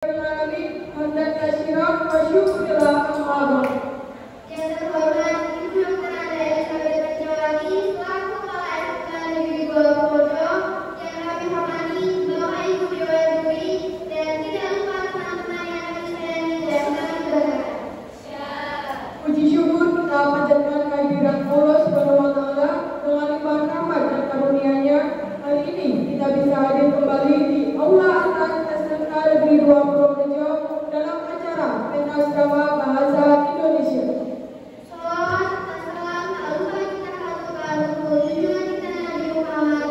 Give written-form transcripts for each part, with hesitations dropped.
Hamdan kasiran wa syukrillah amma ba'd. Yang terhormat Ibu Dr. Anda Elizabeth Rajawati selaku Kepala SK Negeri Purworejo, yang kami hormati Bapak Ibu Dewan Juri, dan tidak lupa teman-teman yang kami sayangi dan kami banggakan. Puji syukur kita panjatkan kehadirat Allah Subhanahu wa Ta'ala dengan limpahan rahmat dan karunia-Nya. Hari ini kita bisa hadir kembali di Aula Atas SMK Negeri 2 Purworejo dalam acara pentas drama bahasa Indonesia. Salawat dan salam tak lupa kita haturkan untuk junjungan kita Nabi Muhammad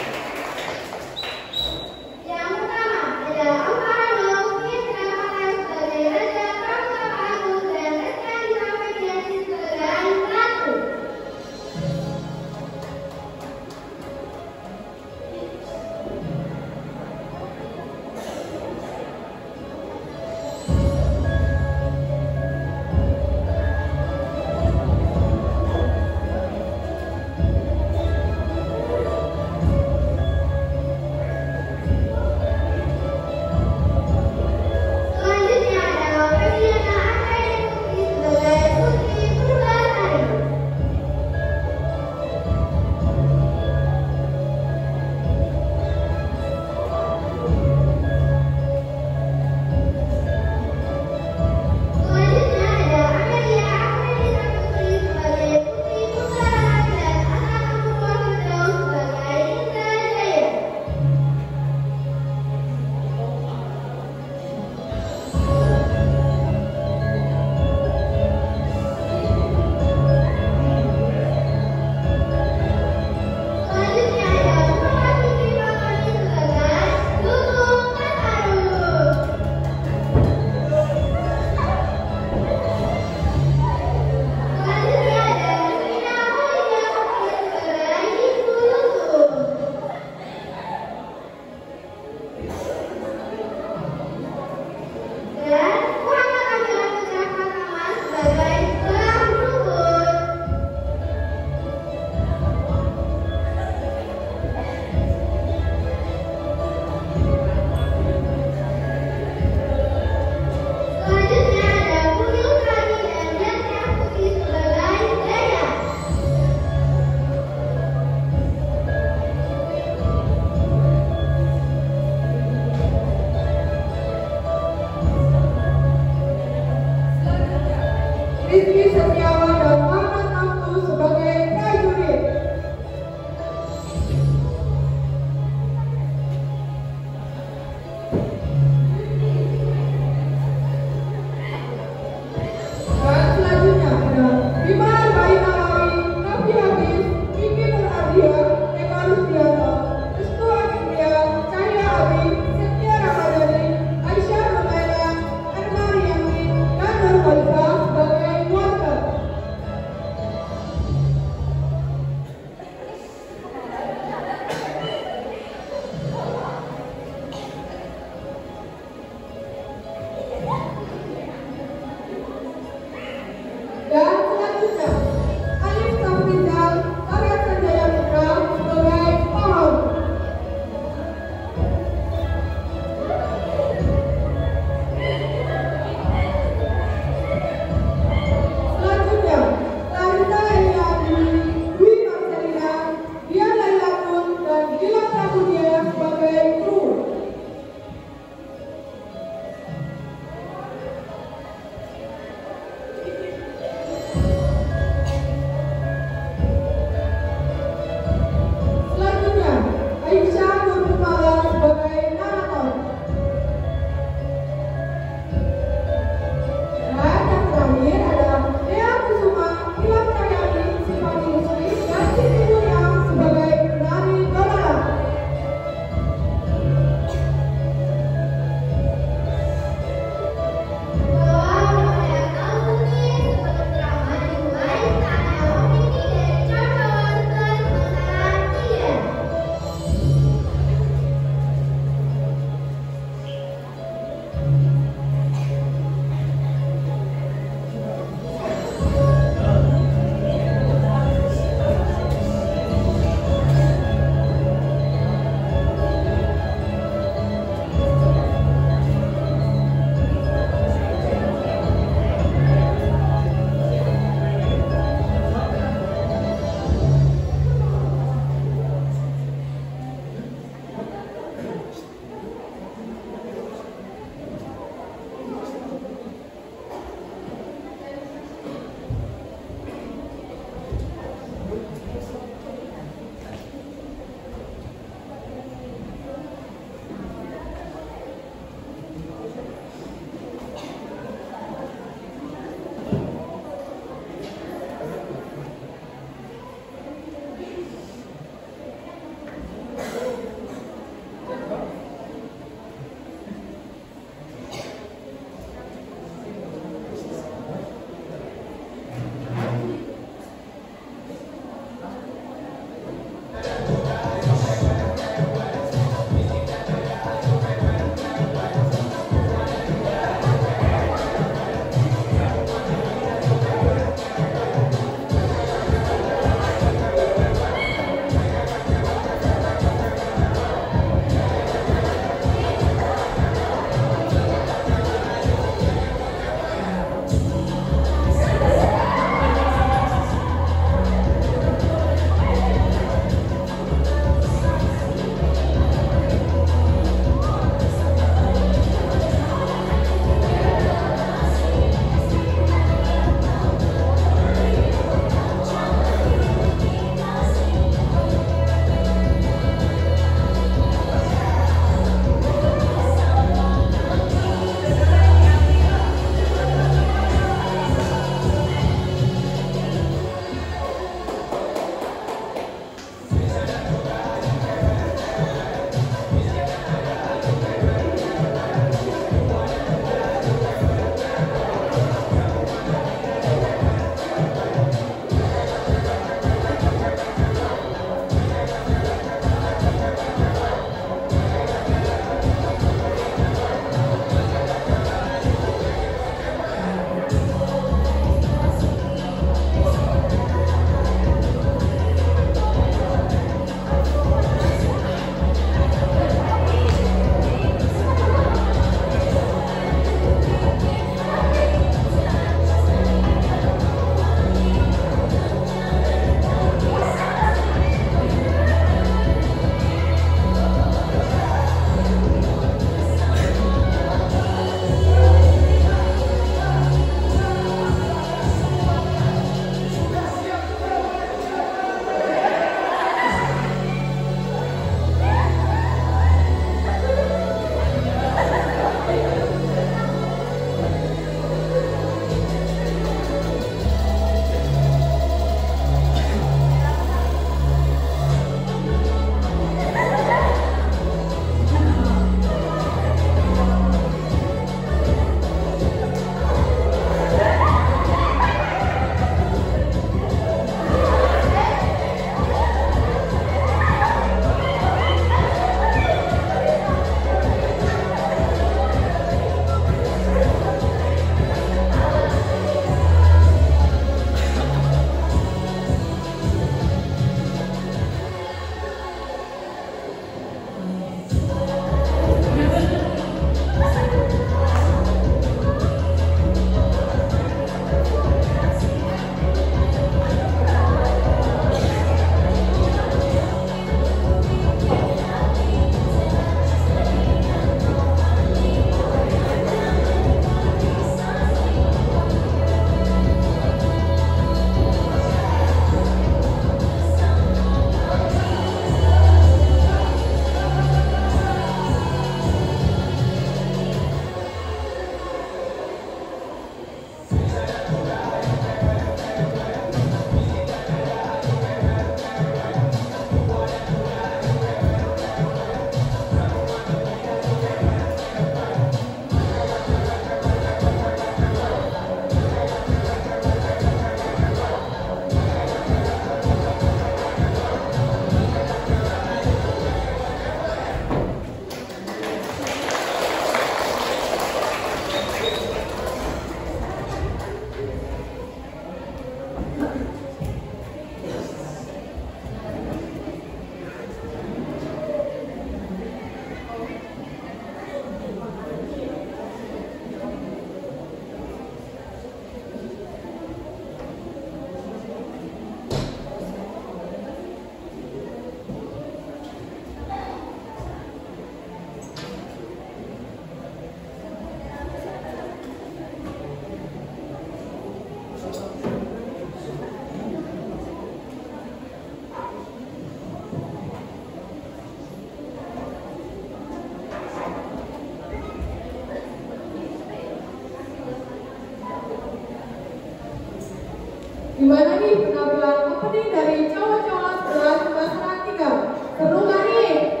Gimana nih penampilan opening dari cowok-cowok setelah Basara 3? Seru gak nih?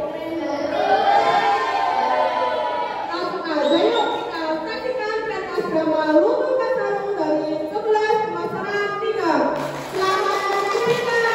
Langsung aja yuk kita saksikan pentas drama Lutu Kasarung dari 11 Basara 3. Selamat menyaksikan!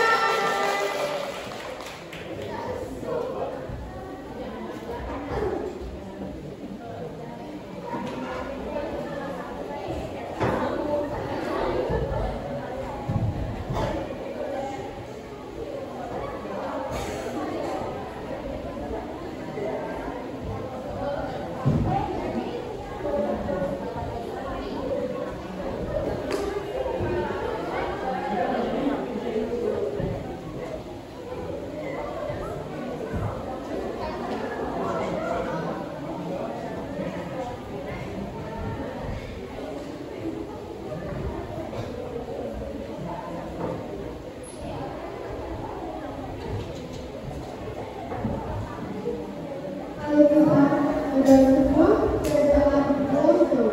Ada sebuah kerajaan Bozo.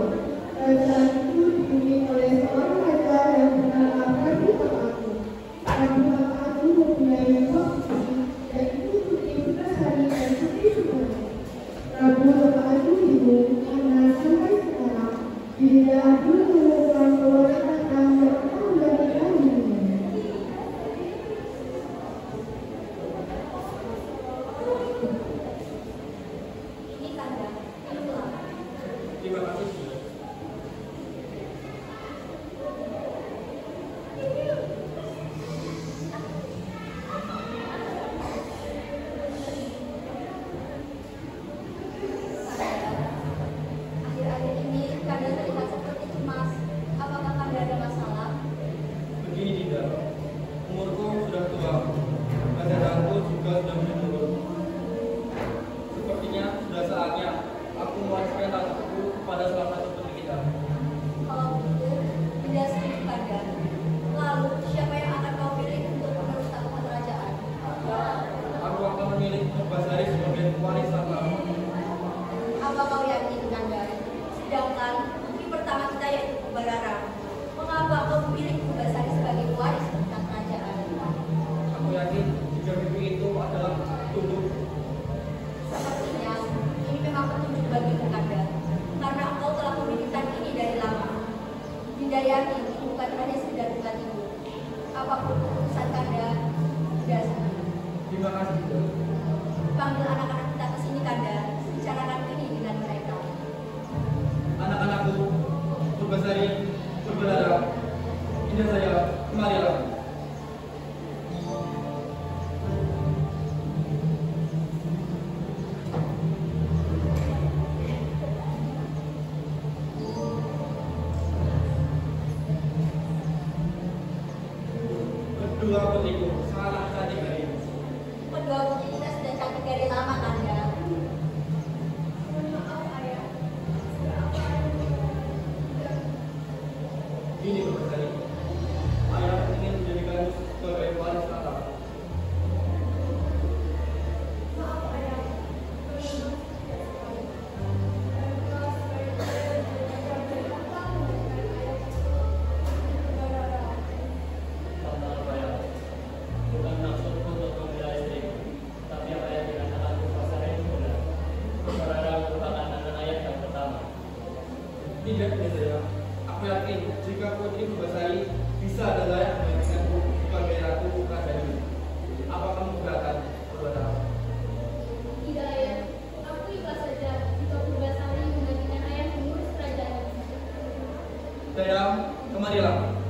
Kerajaan itu dipimpin oleh seorang raja yang bernama Prabu Hamaka. Prabu Hamaka mempunyai dua putri, yaitu Putri Putrasari dan Putri Suparna. Prabu Hamaka itu karena sampai sekarang dirinya belum menemukan keluarga yang pernah menggantikan dirinya. Terima kasih. Akhir-akhir ini Kanda terlihat seperti cemas. Apakah Kanda ada masalah? Begini Dinda, umurku sudah tua, kesadaranku juga sudah menurun. Sepertinya sudah saatnya aku mewariskan tanahku kepada salah satu putri kita. Kalau begitu, tidak setuju Kanda. Lalu, siapa yang akan kau pilih untuk menerus tahta kerajaan? Aku akan memilih Basari sebagai pewaris tahta. Apa kau yakin, Kanda? Sedangkan putri pertama kita yaitu Kubarara. Mengapa kau memilih Basari sebagai pewaris tahta kerajaan? Aku yakin jika mimpi itu adalah tubuh. Sepertinya ini memang petunjuk bagimu, Kanda, karena engkau telah memikirkan ini dari lama. Dinda yakin ini bukan hanya sekedar duka timbul. Apapun keputusan Kanda, sudah senang. Terima kasih Dinda. Panggil anak-anak kita ke sini, Kanda. Bicarakan ini dengan mereka. Anak-anakku, Purbasari, Purbalara, Dinda saya, kemarilah. Kedua putriku sangat cantik hari ini. Kedua putri kita sudah cantik dari lama, Kanda. Maaf, Ayah. Ini Purbasari, ayah ingin menjadikanmu sebagai waris tahta. Maaf, Ayah. Bukan maksudku untuk membela istriku, tapi apa yang dikatakan Purbasari itu benar. Purbasari merupakan anak ayah yang pertama. Tidak, Dinda. Aku yakin jika putri Purbasari bisa dan layak menggantikanku sebagai ratu kerajaan ini. Apa kamu keberatan, Purbalara? Tidak, Ayah. Aku ikhlas saja jika Purbasari menggantikan ayah mengurus kerajaan. Dayang, kemarilah.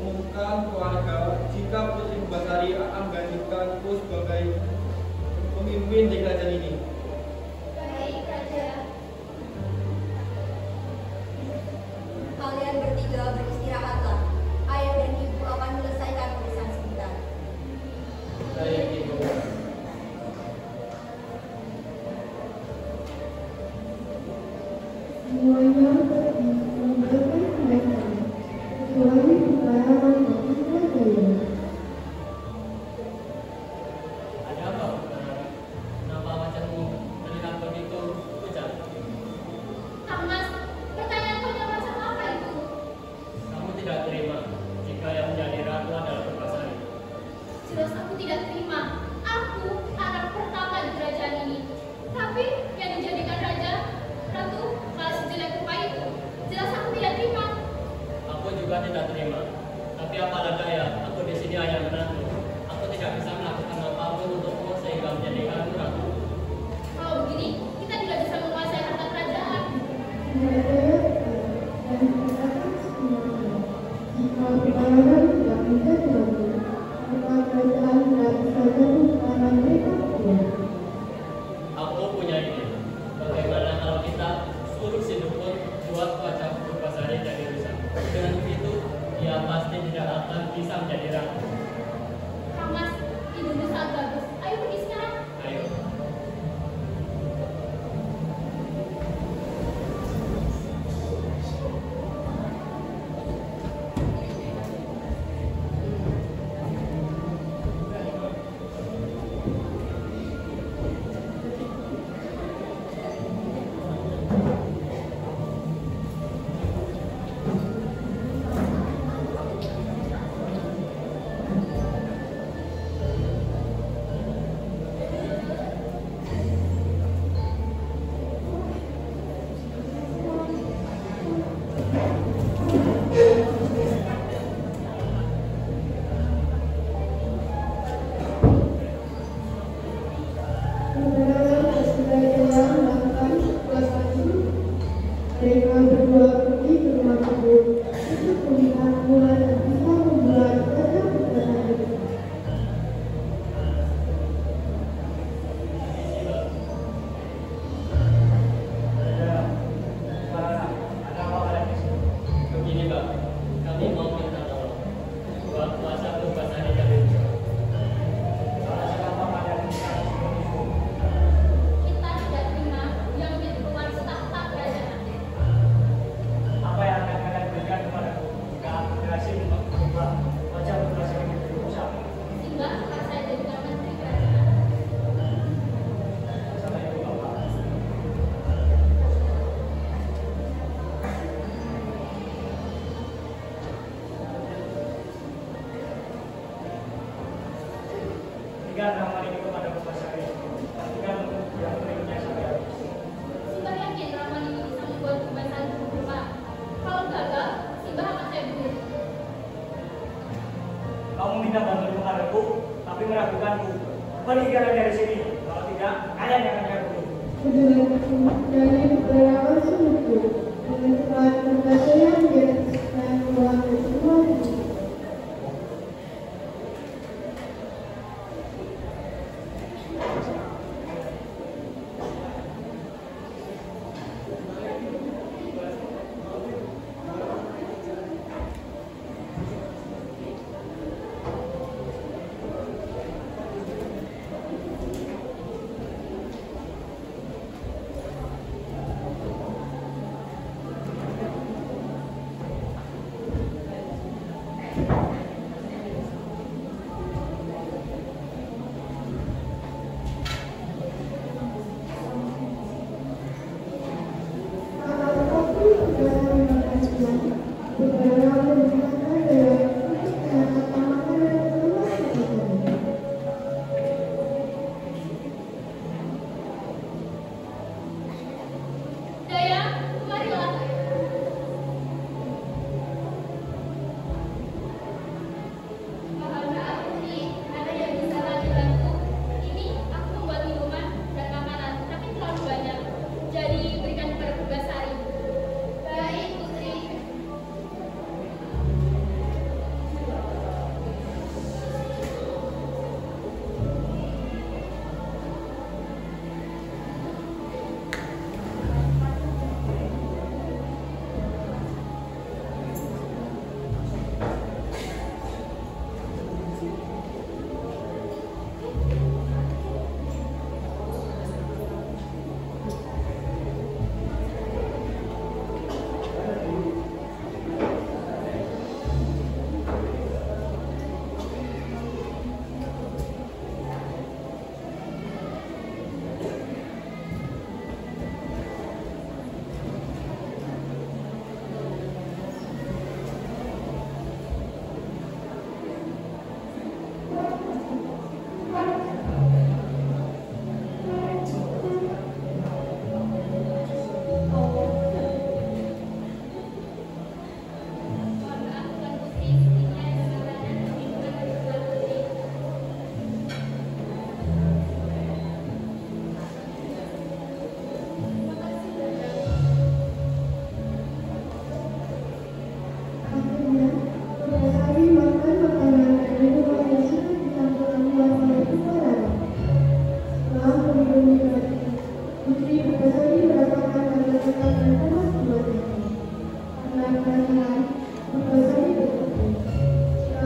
Umumkan keluarga jika putri Purbasari akan menggantikanku sebagai pemimpin di kerajaan ini. Baik, Raja. Kalian bertiga beristirahatlah. Ayah dan ibu akan menyelesaikan urusan sebentar. Baik, Ibu. Semuanya pergi meninggalkan kerajaan, kecuali Kubarara dan Putrajaya. Ada apa, Purbasari? Kenapa akan bisa menjadi ratu. Kang Mas, idemu sangat bagus. Ayo pergi sekarang. Ayo. Mereka berdua pergi ke rumah kebun untuk melihat bulan yang bisa membuat mereka berjalan hidup. Begini Pak, kami mau minta tolong buat puasa berbahasa Indonesia. Kita tidak terima yang menjadi keluar tahta kerajaan. Apa yang akan kalian berikan kepadaku jika aku berhasil membuat wajah berbahasa Indonesia? Sehingga akan saya jadikan menteri kerajaan. Sama ibu bapak. Berikan nama ini kepada bapak saya. Pastikan yang berikutnya sampai habis. Simbah yakin ramuan ini bisa membuat kebiasaan berupa. Kalau gagal, Simbah akan saya bunuh. Kamu minta bantuan kepadaku, tapi meragukanku. Pergi kalian dari sini. Kalau tidak, kalian yang akan saya bunuh. Keduanya dari beberapa suku dengan cepat berkasih dan mengulangi semua itu. Daya, kemarilah. Mohon maaf, Putri, ada yang bisa kami bantu? Ini aku membuat minuman dan makanan, tapi terlalu banyak. Jadi berikan kepada Purbasari. Baik, Putri. Mohon maaf, Tuan Putri. Ini ada makanan dan minuman dari Tuan Putri. Makasih banyak. Akhirnya, Purbasari makan makanan dan minuman yang sudah dicampurkan buah oleh Purbasari. Setelah meminum roti, Putri Purbasari merasakan ada dekat dan panas di wajahnya. Karena perasaan, Purbasari berpikir, jika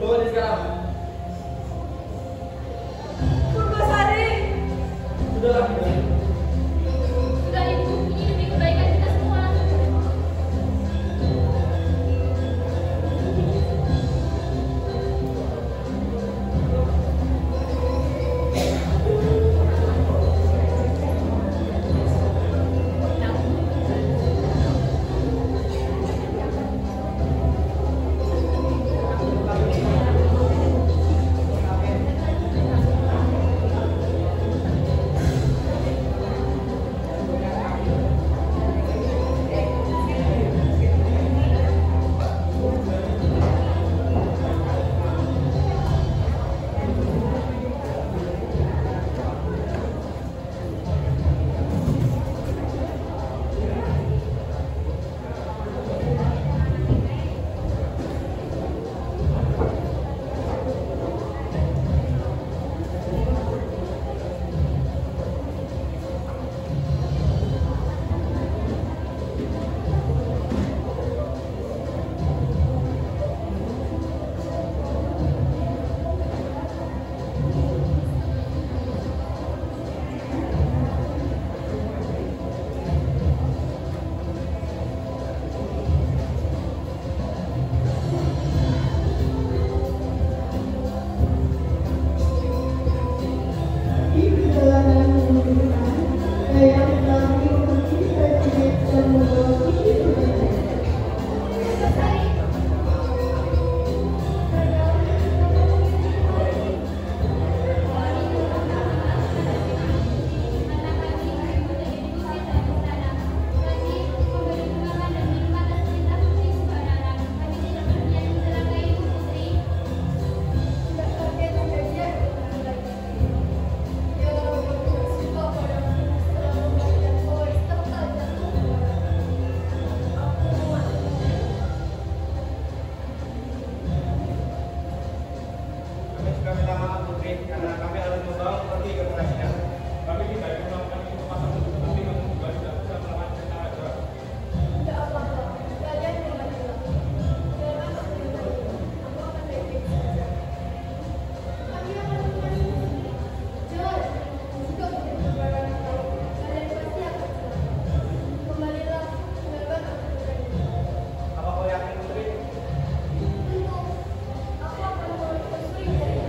Bawa dia sekarang. Sudahlah, Dinda. Sudah Ibu, ini demi kebaikan kita semua. Di perjalanan menunjukkan gaya telah diikuti presiden dan membawa visi presiden. Kami juga minta maaf Putri, karena kami harus membawa pergi ke pengadilan. Kami tidak ingin melakukan itu pasal itu, tapi kamu juga tidak bisa melawan cerita aja. Tidak apa-apa, kalian kembalilah. Jangan aku kembali, aku akan baik-baik saja. Kami akan kembali. Jangan, jika begitu barang tahu, kalian pasti akan selamat. Kembalilah, tinggalkan aku kembali. Apa kau yakin Putri? Tentu, aku akan menelusuri dari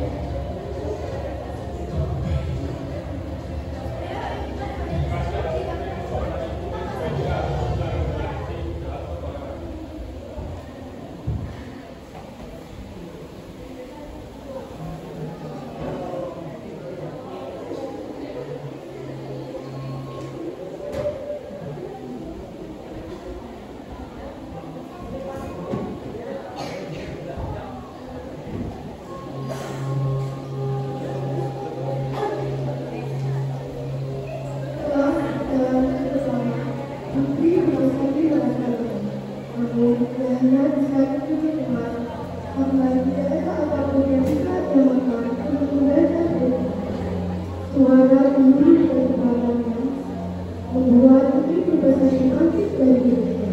Suara tinggi dan suaranya membuat Putri Purbasari bangkit dari dirinya.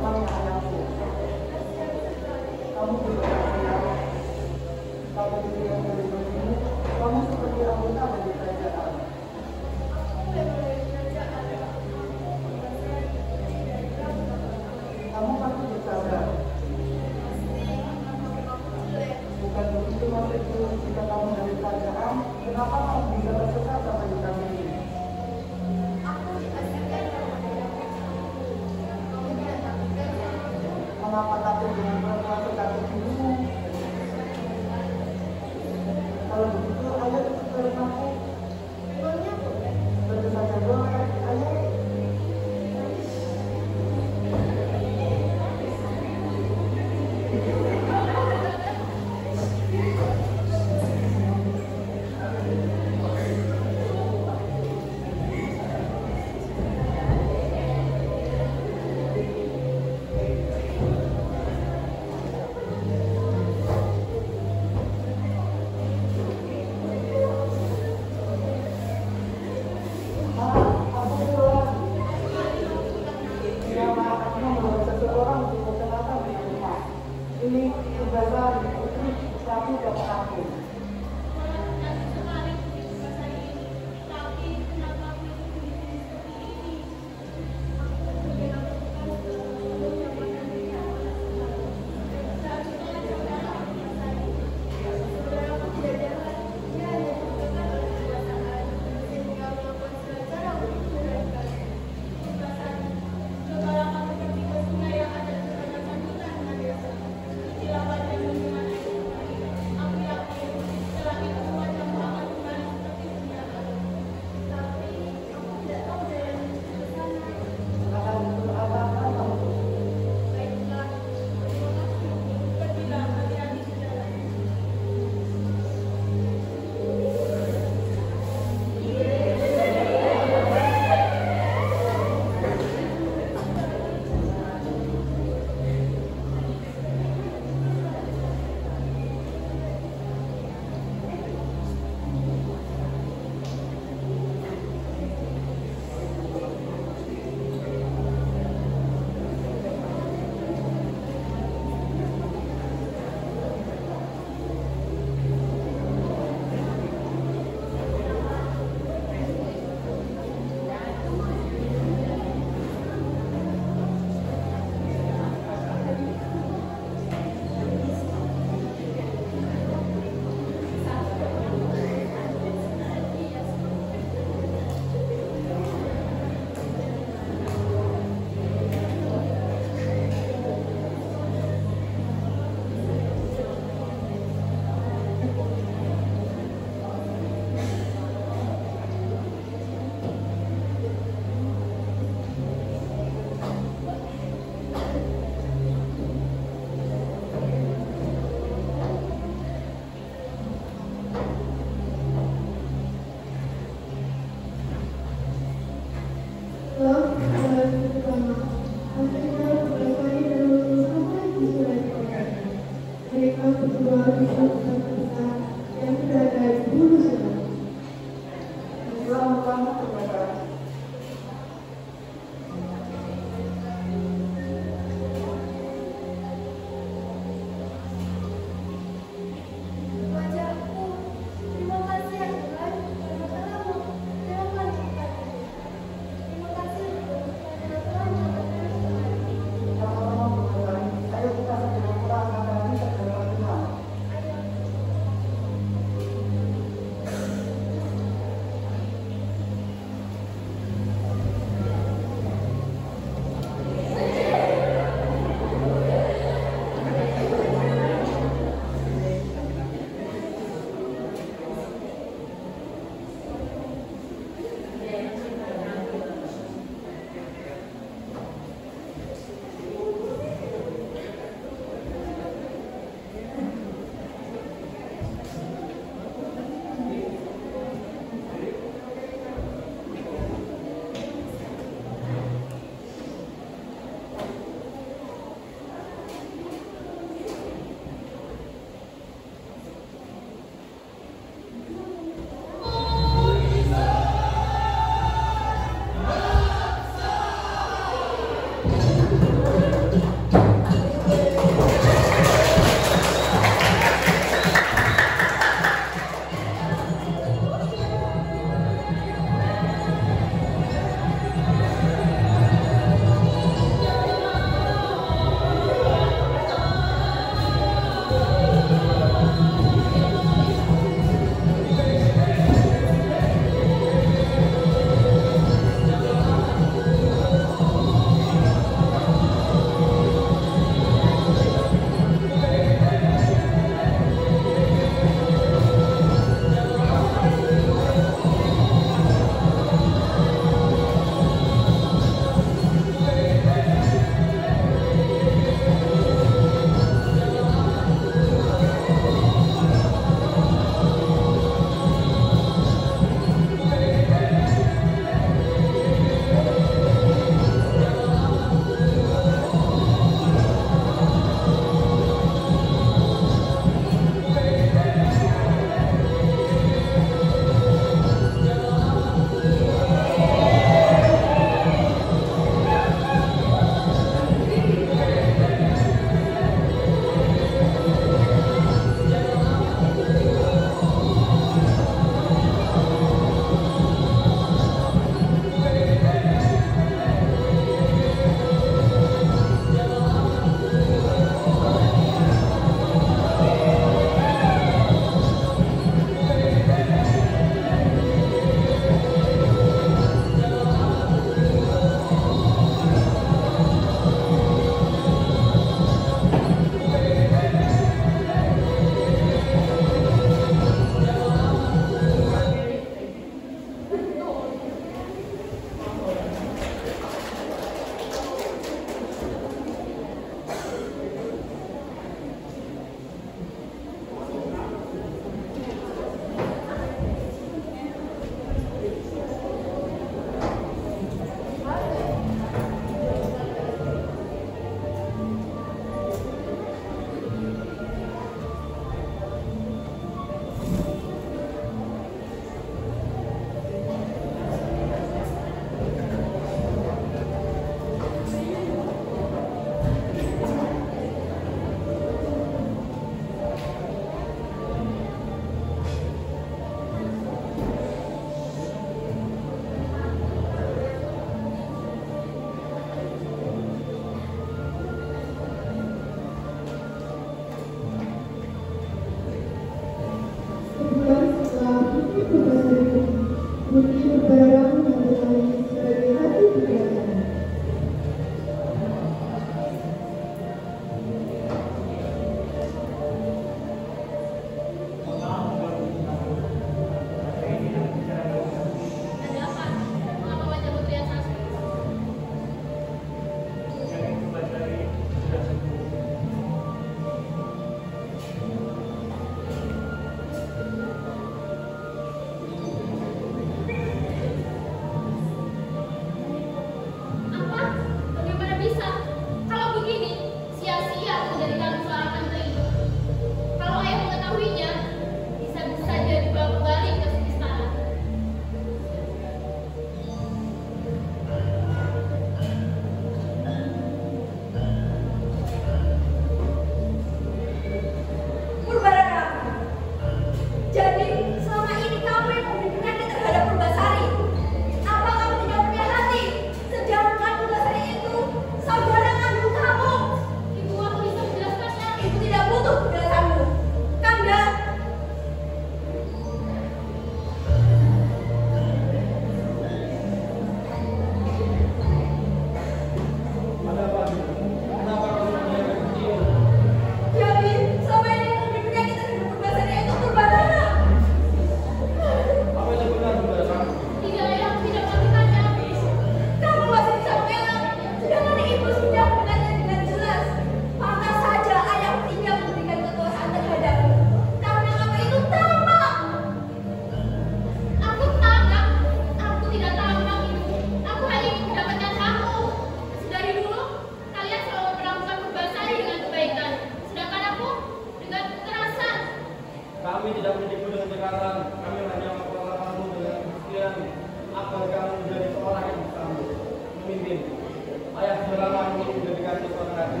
menjadi seorang ratu,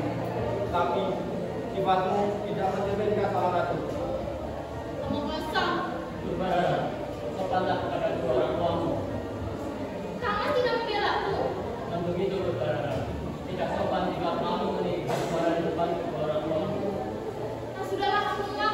tapi sifatmu tidak mencerminkan seorang ratu. Kamu kosong. Durbara, sopanlah kepada kedua orang tuamu. Kamu tidak membela aku. Dan begitu Durbara, tidak sopan jika kamu menikah suara di depan kedua orang tuamu. Nah, sudahlah kamu semua.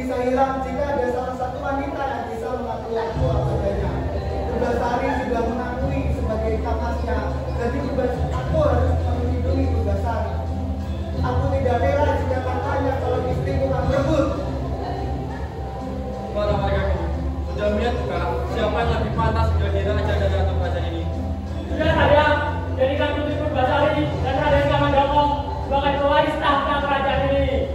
bisa hilang jika ada salah satu wanita yang bisa mengakui aku apa adanya. Purbasari sudah mengakui sebagai kakaknya, jadi aku harus melindungi Purbasari. Aku tidak rela jika kakaknya kalau istriku akan berebut. Para wargaku, sudah melihat bukan siapa yang lebih pantas menjadi raja dan ratu kerajaan ini? Sudah saya jadikan Putri Purbasari dan Raden Kamandaka sebagai pewaris tahta kerajaan ini.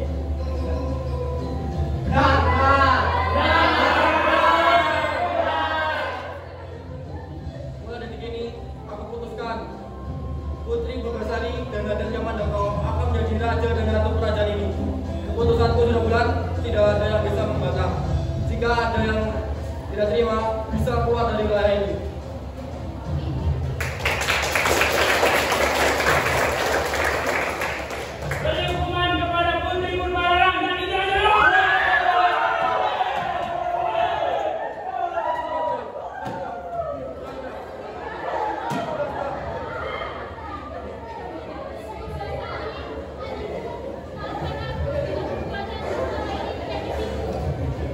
Mulai detik ini, aku putuskan Putri Purbasari dan Raden Kamandaka akan menjadi raja dan ratu kerajaan ini. Keputusanku sudah bulat, tidak ada yang bisa membantah. Jika ada yang tidak terima, bisa keluar dari wilayah ini. Beri hukuman kepada Putri Purbalarang dan Indrajaya.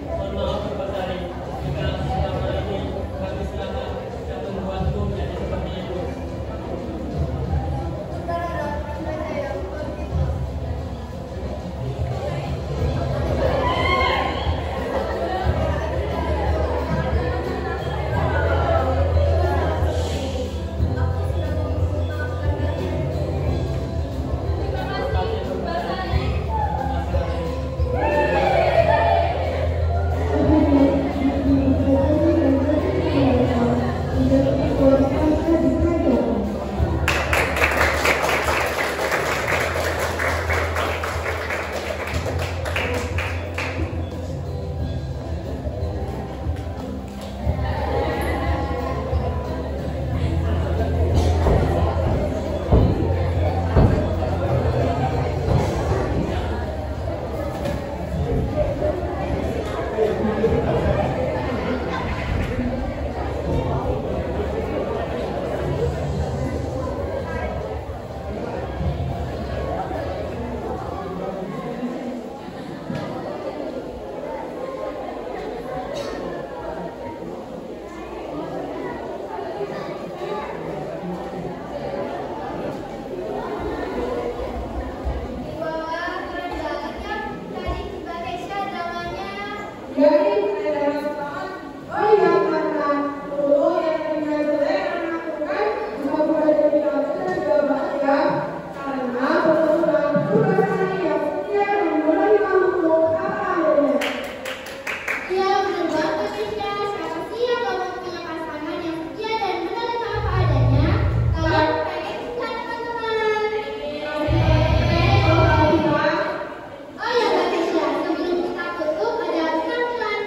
Mohon maaf Purbasari, jika selama ini kami silakan dan membuatku menjadi seperti itu. Kasih Purbasari. Di bawah kendalinya dari sebagai syadramannya. Jadi saya harapkan, oh iya karena dulu yang tinggal jelek anak bukan semua berada di dalam juga ya, karena betul-betul Purbasari yang setia dan menerima makhluk apa adanya. Dia berbuat ketika siapa sih yang gak mau punya pasangan yang setia dan menerima apa adanya? Kalian pengen kan teman-teman? Oh ya Mbak Kesha, sebelum kita tutup ada tampilan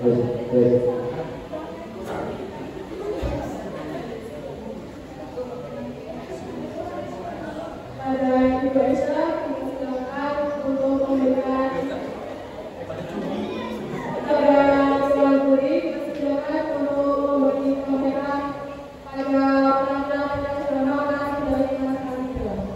Pada Ibu Esa, silakan untuk memberikan kepada Tuan Guri, silakan untuk memberi kamera pada penampilan nasional dan dari nasional.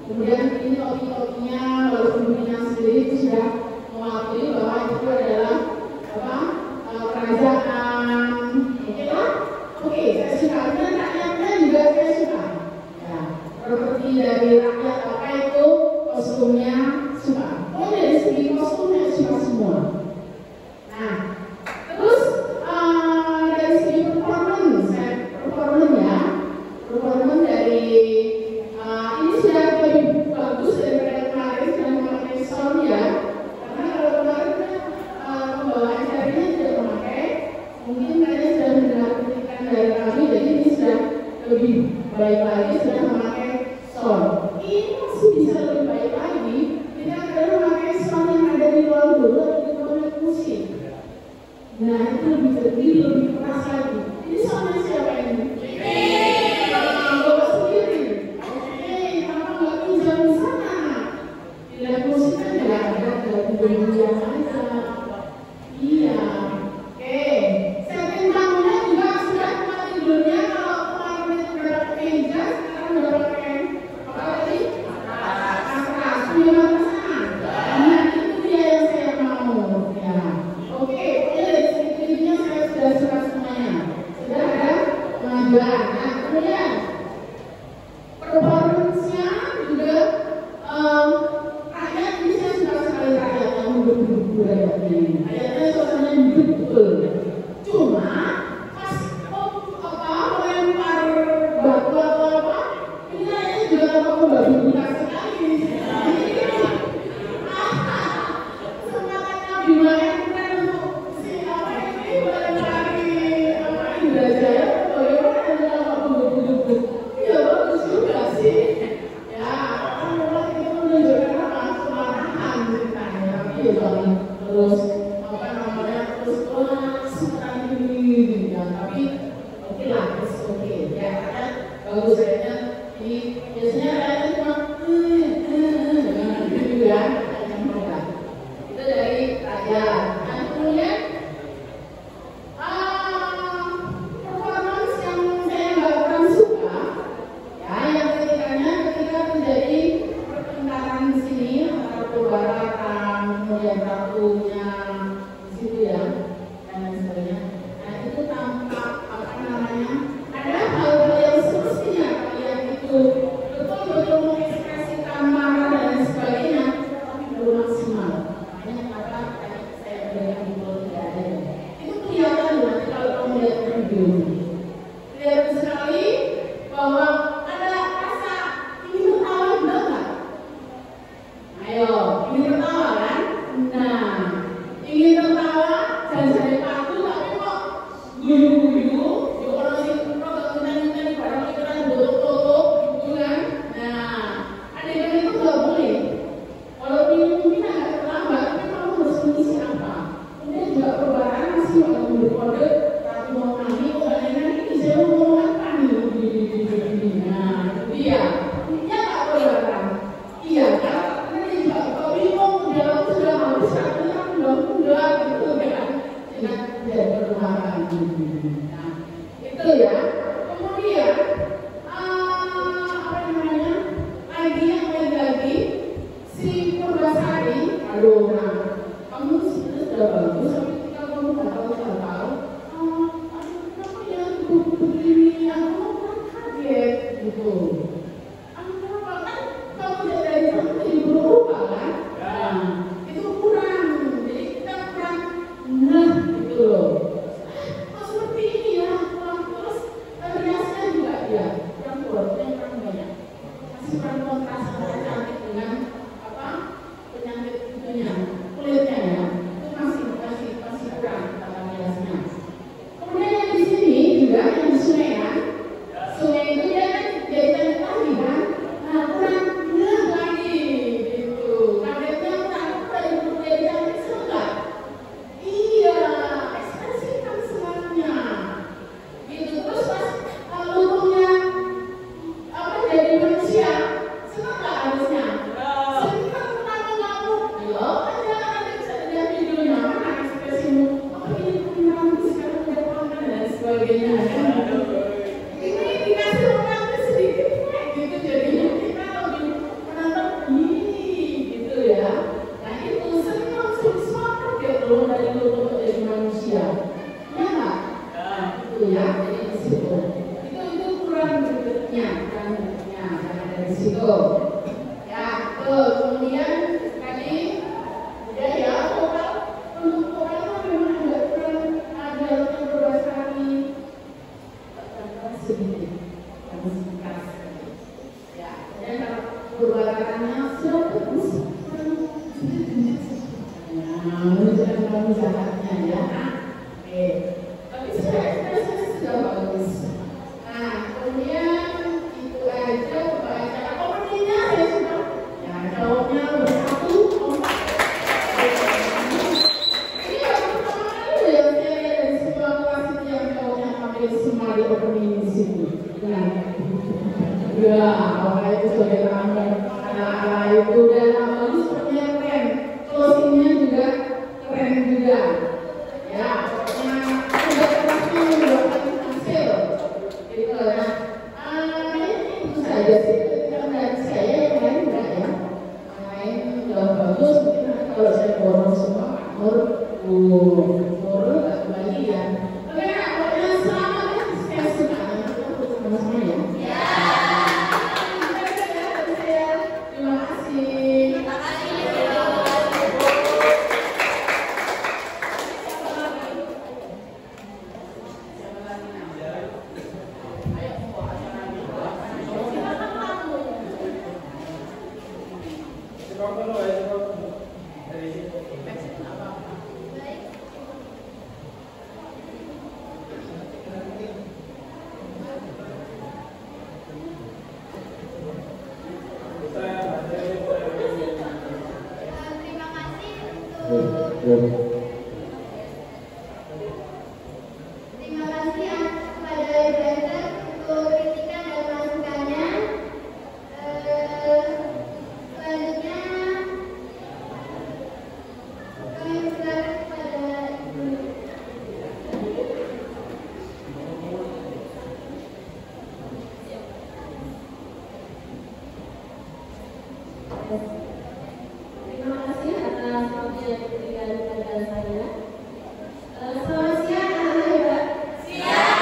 Kemudian ini topi-topinya, lalu pemimpinnya sendiri itu sudah mewakili bahwa itu adalah kerajaan. Oke kan? Oke, saya suka. Dan rakyatnya juga saya suka. Ya, properti dari rakyat apa itu kostumnya suka. Oh, dari segi kostumnya suka semua. Nah, terus dari segi performance dari ini sudah lebih bagus daripada kemarin sudah memakai sound ya. Karena kalau kemarin pembawa acaranya tidak memakai, mungkin kalian sudah mendengar kritikan dari kami, jadi ini sudah lebih baik lagi, sudah memakai sound. Ini masih bisa lebih baik lagi jika kalian memakai sound yang ada di luar dulu atau di bawah musik. Nah, itu lebih keras lagi. Ini soundnya siapa ini? Bapak sendiri. Oke, kenapa nggak pinjam di sana? Di live musik kan nggak ada pinjam aja. Iya. Oke, setting tamunya juga sudah tempat tidurnya. Kalau kemarin itu udah pakai meja, sekarang udah pakai apa tadi? Matras. Punya matras sana. Nah, itu dia yang saya mau. Ya. Oke, pokoknya dari segi tidurnya saya sudah suka semuanya. Sudah ada kemajuan. Nah, kemudian performance-nya juga rakyat ini saya suka sekali rakyat yang duduk-duduk rakyatnya. Rakyatnya suasananya duduk betul. Cuma pas melempar batu atau apa, ini kayaknya juga mau babi buta sekali. Semangatnya dimainkan untuk si apa ini melempari apa Indrajaya, bagaimana adalah duduk-duduk. Ya bagus juga sih. Ya, kan memang itu menunjukkan apa kemarahan ceritanya. Iya bang. Terus apa namanya terus suka ini ya. Tapi oke lah, oke. Ya kan bagus kayaknya. Ini biasanya kayaknya cuma gitu ya. Itu dari rakyat. Nah kemudian performance yang saya nggak kurang suka ya, yang ketika terjadi pertengkaran di sini antara perbaratan, kemudian ratunya di situ ya, dan lain sebagainya. Nah itu tampak apa namanya, ada hal-hal yang semestinya kalian itu betul-betul mengekspresikan marah dan lain sebagainya, tapi belum maksimal. Makanya kenapa saya berikan di bawah tidak ada. Itu kelihatan nanti kalau kamu lihat video ini. Kelihatan sekali bahwa ada rasa ingin tertawa juga nggak? Ayo, ingin tertawa kan? Nah, ingin tertawa dan jadi patuh tapi kok guyu-guyu, ya orang sih kita di barang kita tutup gitu kan? Nah, adegan itu nggak boleh. Walaupun mungkin agak terlambat, tapi kamu harus mengisi apa? Kemudian juga perbaraan masih mau memberi kode, tapi mau kami, oh adegan ini saya mau ngomong apa nih? Nah, itu dia. Ya nggak perbaraan. Iya kan? Nanti juga kalau bingung, dia sudah habis, katanya udah gitu kan? Jadi perbaraan. Nah, itu ya. Kemudian apa namanya? Lagi si Purbasari, aduh, nah, kamu sudah bagus, tapi ketika kamu tahu, kenapa ya begini, aku kaget, gitu. Kenapa kan kamu dari sana jadi berubah kan? Nah, itu kurang, jadi kita kurang, nah, gitu loh. Kok seperti ini ya, terus riasnya juga ya, kurang banyak, masih kurang kontras antara cantik dengan penyakit itunya, kulitnya ya, itu masih kurang tata riasnya. Kemudian yang di sini juga yang di sungai itu dia kan jahitan lagi kan, nah kurang lagi gitu, kagetnya kurang dari cantik enggak? Iya, ekspresikan semuanya, gitu. Terus pas lututnya jadi manusia, senang nggak harus di situ. Ya, tuh kemudian tadi udah ya total untuk total itu memang agak kurang ada yang berbasari sedikit, harus keras. Ya, dan perbatasannya sudah bagus. Nah, menunjukkan usahanya ya. Oke, tapi sudah bagus. Nah, kemudian itu aja pembahasan komedinya ya sudah. Ya, jawabnya bersatu kompak. Ini baru pertama kali ya saya dari semua kelas yang jawabnya hampir semua di opening di sini. Nah, ya, apa itu saudara anak-anak itu dan bagus sepertinya keren. Closingnya juga keren juga. Ya, pokoknya udah kerasnya juga hasil. Gitu. Nah, itu saja sih. Dari saya yang lain enggak ya. Yang lain udah bagus. Mungkin nanti kalau saya borong semua, borong nggak kembali ya. Oke, pokoknya selamat ya. Saya suka. Kita foto sama-sama ya. Terima kasih. Terima kasih untuk terima kasih kepada Ibrahim untuk kritikan dan masukannya. Selanjutnya kami persilakan kepada Terima kasih atas waktu yang diberikan kepada saya. Selamat siang anak hebat. Siang.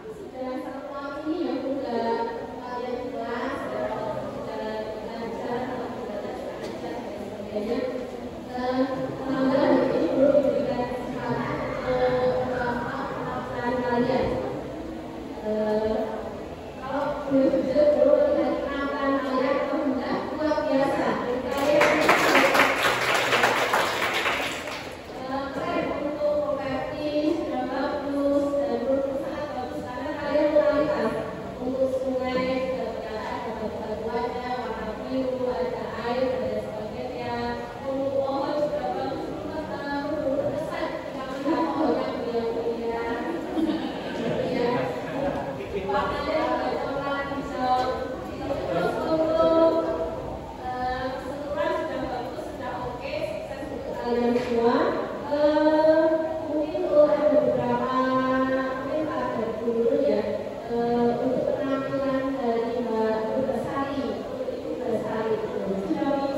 Sudah satu tahun ini ya sudah kalian kelas, sudah belajar, sudah belajar dan sebagainya. Alhamdulillah hari ini belum diberikan kesempatan penampilan kalian. Kalau boleh jujur belum melihat penampilan kalian, alhamdulillah luar biasa. Keren untuk properti sudah bagus dan menurut sangat bagus karena kalian kualitas untuk sungai sudah berjalan, ada batuannya warna biru, ada air dan sebagainya. Untuk pohon sudah bagus, berkesan ketika melihat pohon yang beriang-beriang. Ya, warnanya juga coklat hijau. Terus untuk keseluruhan sudah bagus, sudah oke, sukses untuk kalian semua. Mungkin ada beberapa minta dari dulu ya untuk penampilan dari Mbak Besari, Ibu Besari itu sudah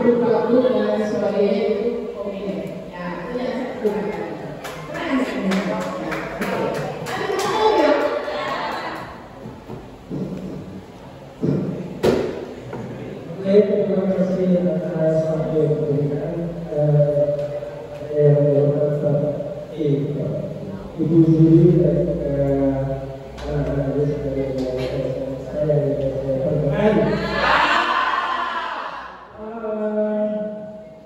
abruk-abruk dan lain sebagainya itu oke. Ya, itu yang saya gunakan. Keren sebenarnya. Ada mau ya? Oke, terima kasih atas waktu yang diberikan. Yang bermanfaat Ibu Zuri dan anak-anak sebagai saya yang saya hormati.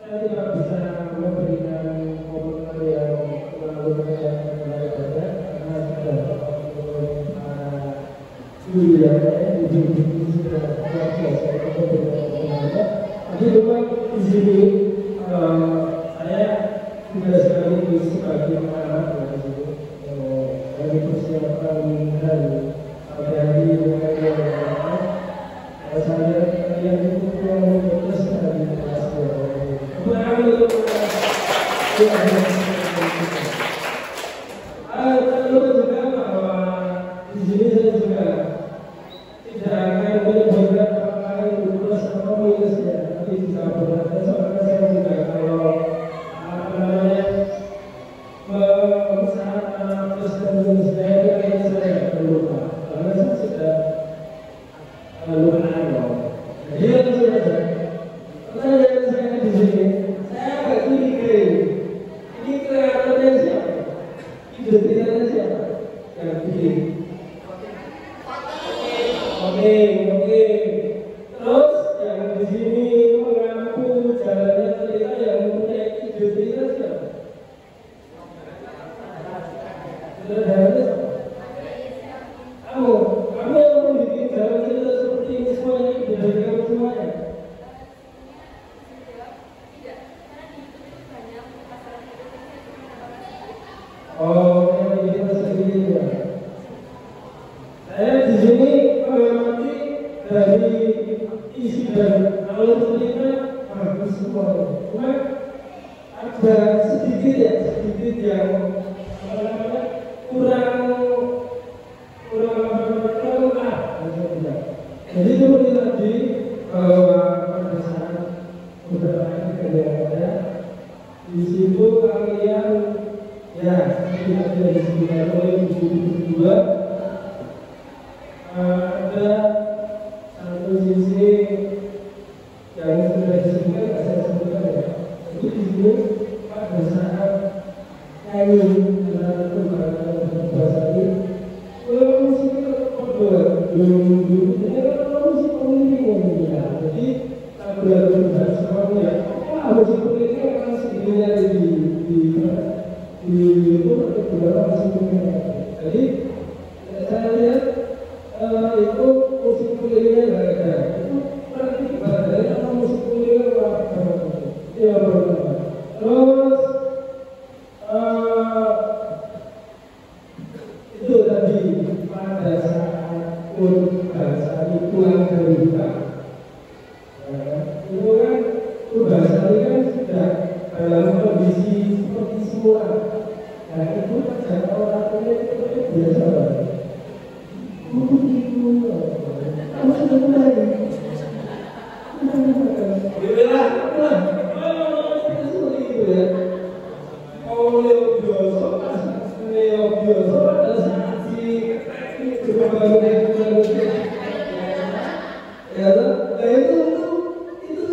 Saya tidak bisa memberikan komentar yang terlalu banyak daripada karena sudah Ibu sudah selesai tapi memang di sini saya tidak sekali sebagai anak di sini dari persiapan dan sampai hari saya yang cukup terus dari kelasnya. Lalu juga bahwa di sini saya juga tidak akan menyebutkan apakah itu plus atau minus ya, tapi bisa berada soalnya saya juga kalau apa namanya saat plus dan minusnya itu kayaknya saya tidak perlu lupa karena saya sudah lupaan loh. Jadi langsung saja. Pertanyaan saya di sini, saya agak curiga ini kreatornya siapa? Identitasnya siapa? Yang bikin. Oke. Terus yang di sini mengampu jalannya cerita yang mempunyai identitas siapa? Sederhana siapa? Kamu yang membuat jalan cerita seperti ini semuanya dari kamu semuanya. Oh, yang kita sendiri ya. Saya di sini mengamati dari isi dan alur cerita bagus semua. Cuma ada sedikit yang kurang jadi seperti tadi bahwa pada saat beberapa kali yang ada di situ kalian ya tidak disebutkan oleh ibu berdua ada satu sisi yang sudah disebutkan saya sebutkan ya itu di sini pada saat nyanyi dalam perkembangan bahasa ini musik kedua belum ini kan musik politik ya jadi lagu-lagu bahasa semuanya musik politik akan sendirinya di YouTube atau beberapa musik politik jadi saya lihat itu musik politiknya nggak ada itu berarti ibadah atau musik politiknya ya terus itu tadi pada saat bahasa itu pulang dari hutan itu kan bahasa ini kan sudah dalam kondisi seperti semula nah itu pada orangnya itu biasa banget kamu sudah mulai seperti itu ya biasa pada saat di berbagai ya itu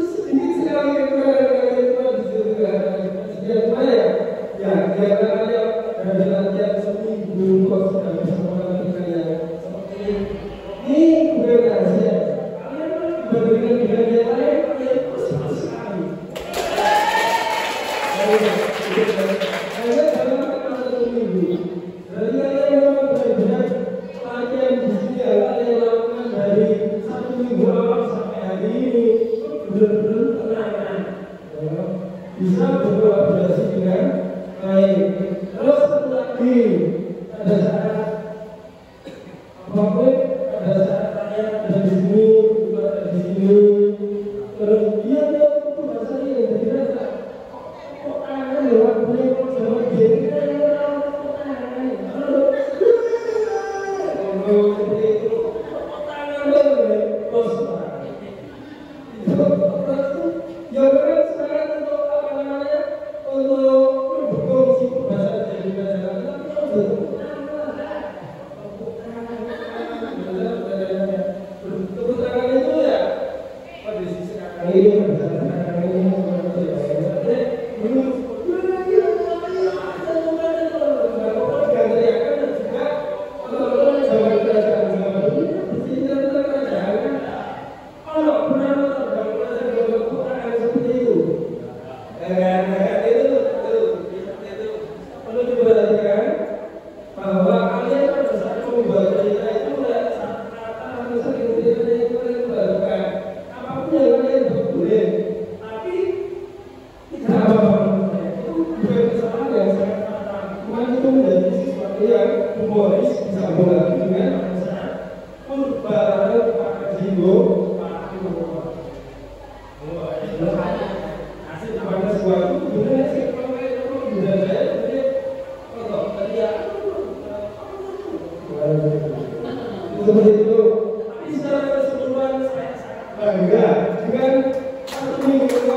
sedikit sekali kekurangan itu di situ juga ya dari latihan seminggu kok sudah bisa melakukan yang seperti ini bukan rahasia kalian dibandingkan dengan yang lain kalian persis sekali hanya dalam satu minggu dari kalian yang benar-benar latihan di sini kalian lakukan dari satu minggu awal sampai hari ini benar-benar tenang bisa berkolaborasi dengan baik. Terus satu lagi pada saat apapun pada saat kalian ada di sini juga ada di sini terus dia itu bahasanya yang tidak kok tangan lewat punya sama dia kita yang orang kok tangan seperti itu kok tangan bos itu yang Seperti itu. Tapi secara keseluruhan saya sangat bangga dengan satu minggu